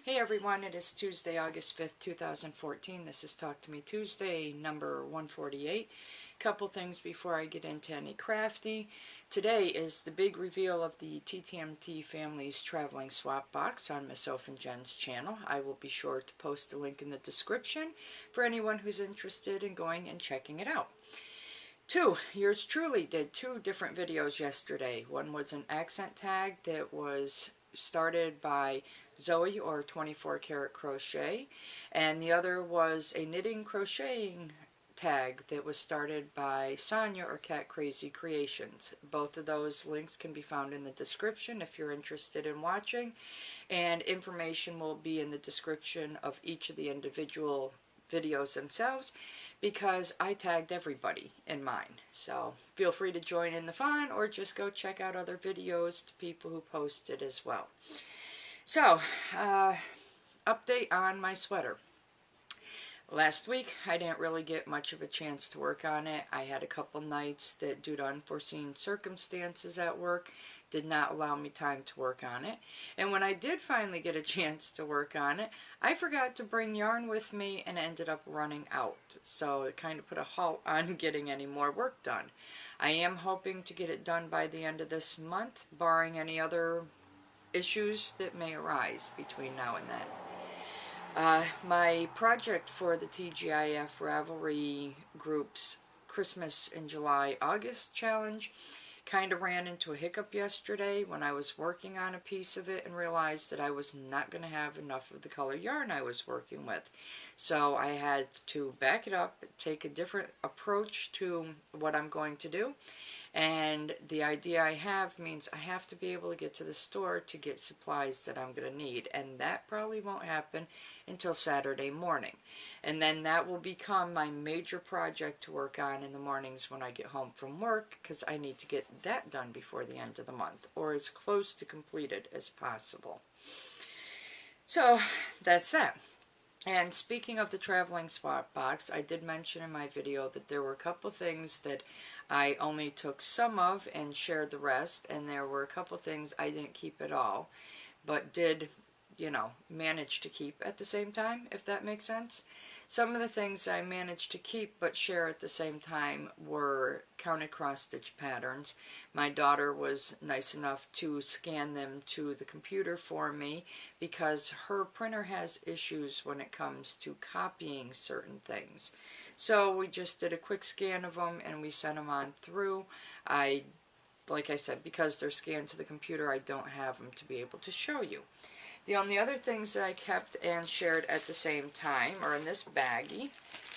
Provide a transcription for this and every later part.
Hey everyone, it is Tuesday, August 5th, 2014. This is Talk to Me Tuesday, number 148. Couple things before I get into any crafty. Today is the big reveal of the TTMT Family's Traveling Swap Box on Miss Oph and Jen's channel. I will be sure to post a link in the description for anyone who's interested in going and checking it out. Yours truly did two different videos yesterday. One was an accent tag that was started by Zoe or 24 Karat Crochet, and the other was a knitting crocheting tag that was started by Sonia or Cat Crazy Creations. Both of those links can be found in the description if you're interested in watching, and information will be in the description of each of the individual videos themselves, because I tagged everybody in mine. So feel free to join in the fun, or just go check out other videos to people who posted as well. So, update on my sweater. Last week, I didn't really get much of a chance to work on it. I had a couple nights that, due to unforeseen circumstances at work, did not allow me time to work on it. And when I did finally get a chance to work on it, I forgot to bring yarn with me and ended up running out. So it kind of put a halt on getting any more work done. I am hoping to get it done by the end of this month, barring any other issues that may arise between now and then. My project for the TGIF Ravelry Group's Christmas in July-August challenge kind of ran into a hiccup yesterday when I was working on a piece of it and realized that I was not going to have enough of the color yarn I was working with. So I had to back it up, take a different approach to what I'm going to do. And the idea I have means I have to be able to get to the store to get supplies that I'm going to need. And that probably won't happen until Saturday morning. And then that will become my major project to work on in the mornings when I get home from work, because I need to get that done before the end of the month, or as close to completed as possible. So that's that. And speaking of the traveling swap box, I did mention in my video that there were a couple things that I only took some of and shared the rest, and there were a couple things I didn't keep at all, but did, manage to keep at the same time, if that makes sense. Some of the things I managed to keep but share at the same time were counted cross-stitch patterns. My daughter was nice enough to scan them to the computer for me because her printer has issues when it comes to copying certain things. So we just did a quick scan of them and we sent them on through. Like I said, because they're scanned to the computer, I don't have them to be able to show you. The only other things that I kept and shared at the same time are in this baggie.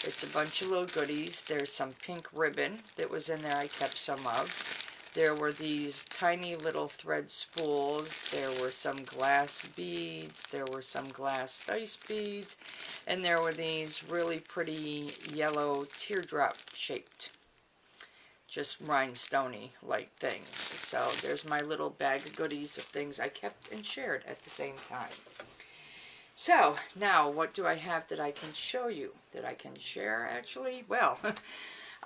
It's a bunch of little goodies. There's some pink ribbon that was in there I kept some of. There were these tiny little thread spools. There were some glass beads. There were some glass dice beads. And there were these really pretty yellow teardrop shaped, just rhinestone-y like things. So there's my little bag of goodies of things I kept and shared at the same time. So now what do I have that I can show you, that I can share actually? Well,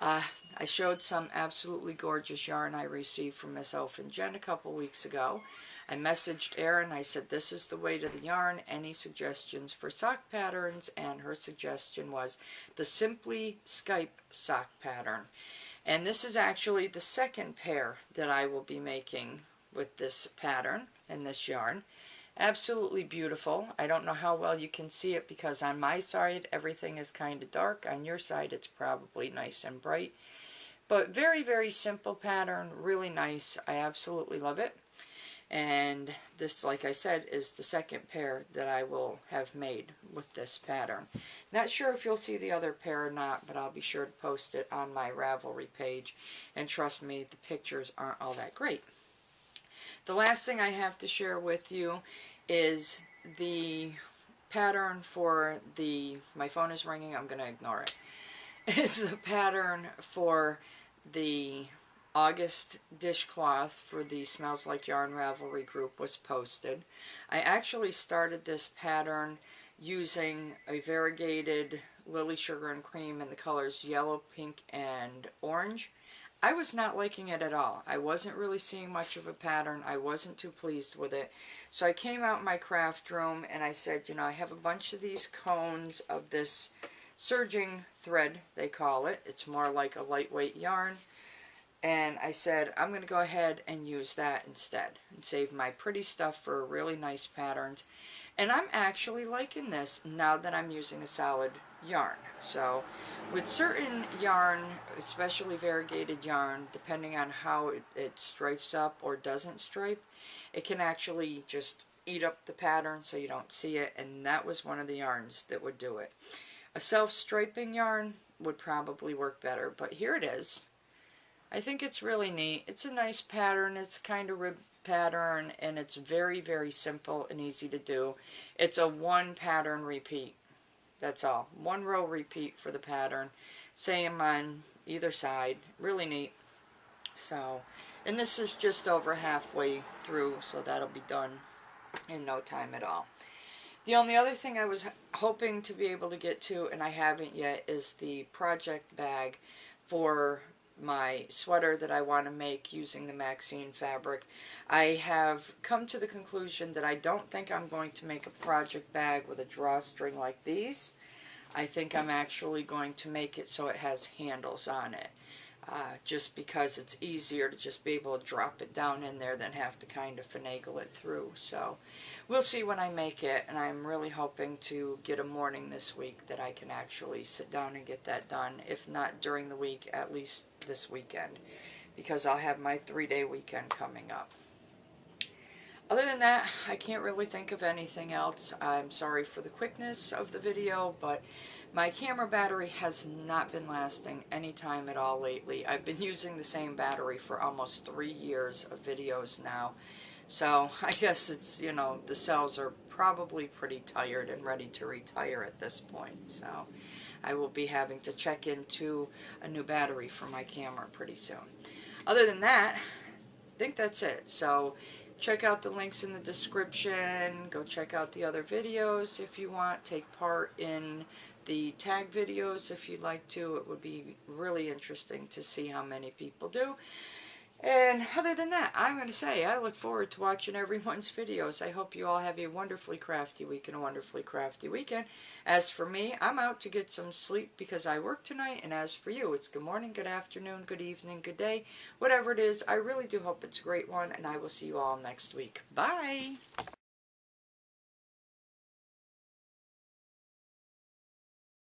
I showed some absolutely gorgeous yarn I received from Miss Oph and Jen a couple weeks ago. I messaged Erin. I said, this is the weight of the yarn. Any suggestions for sock patterns? And her suggestion was the Simply Skype sock pattern. And this is actually the second pair that I will be making with this pattern and this yarn. Absolutely beautiful. I don't know how well you can see it because on my side everything is kind of dark. On your side it's probably nice and bright. But very, very simple pattern. Really nice. I absolutely love it. And this, like I said, is the second pair that I will have made with this pattern. Not sure if you'll see the other pair or not, but I'll be sure to post it on my Ravelry page. And trust me, the pictures aren't all that great. The last thing I have to share with you is the pattern for the, my phone is ringing, I'm going to ignore it. It's the pattern for the August dishcloth for the Smells Like Yarn Ravelry group was posted. I actually started this pattern using a variegated Lily Sugar and Cream in the colors yellow, pink, and orange. I was not liking it at all. I wasn't really seeing much of a pattern. I wasn't too pleased with it. So I came out in my craft room and I said, you know, I have a bunch of these cones of this surging thread, they call it. It's more like a lightweight yarn. And I said, I'm going to go ahead and use that instead and save my pretty stuff for really nice patterns. And I'm actually liking this now that I'm using a solid yarn. So with certain yarn, especially variegated yarn, depending on how it stripes up or doesn't stripe, it can actually just eat up the pattern so you don't see it, and that was one of the yarns that would do it. A self-striping yarn would probably work better, but here it is. I think it's really neat. It's a nice pattern. It's kind of rib pattern, and it's very, very simple and easy to do. It's a one pattern repeat. That's all. One row repeat for the pattern. Same on either side. Really neat. So, and this is just over halfway through, so that'll be done in no time at all. The only other thing I was hoping to be able to get to, and I haven't yet, is the project bag for my sweater that I want to make using the Maxine fabric. I have come to the conclusion that I don't think I'm going to make a project bag with a drawstring like these. I think I'm actually going to make it so it has handles on it. Just because it's easier to just be able to drop it down in there than have to kind of finagle it through. So we'll see when I make it, and I'm really hoping to get a morning this week that I can actually sit down and get that done. If not during the week, at least this weekend, because I'll have my 3-day weekend coming up. Other than that, I can't really think of anything else. I'm sorry for the quickness of the video, but my camera battery has not been lasting any time at all lately. I've been using the same battery for almost 3 years of videos now. So I guess it's, you know, the cells are probably pretty tired and ready to retire at this point. So I will be having to check into a new battery for my camera pretty soon. Other than that, I think that's it. So check out the links in the description. Go check out the other videos if you want. Take part in the tag videos if you'd like to. It would be really interesting to see how many people do. And other than that, I'm going to say I look forward to watching everyone's videos. I hope you all have a wonderfully crafty week and a wonderfully crafty weekend. As for me, I'm out to get some sleep because I work tonight. And as for you, it's good morning, good afternoon, good evening, good day. Whatever it is, I really do hope it's a great one. And I will see you all next week. Bye!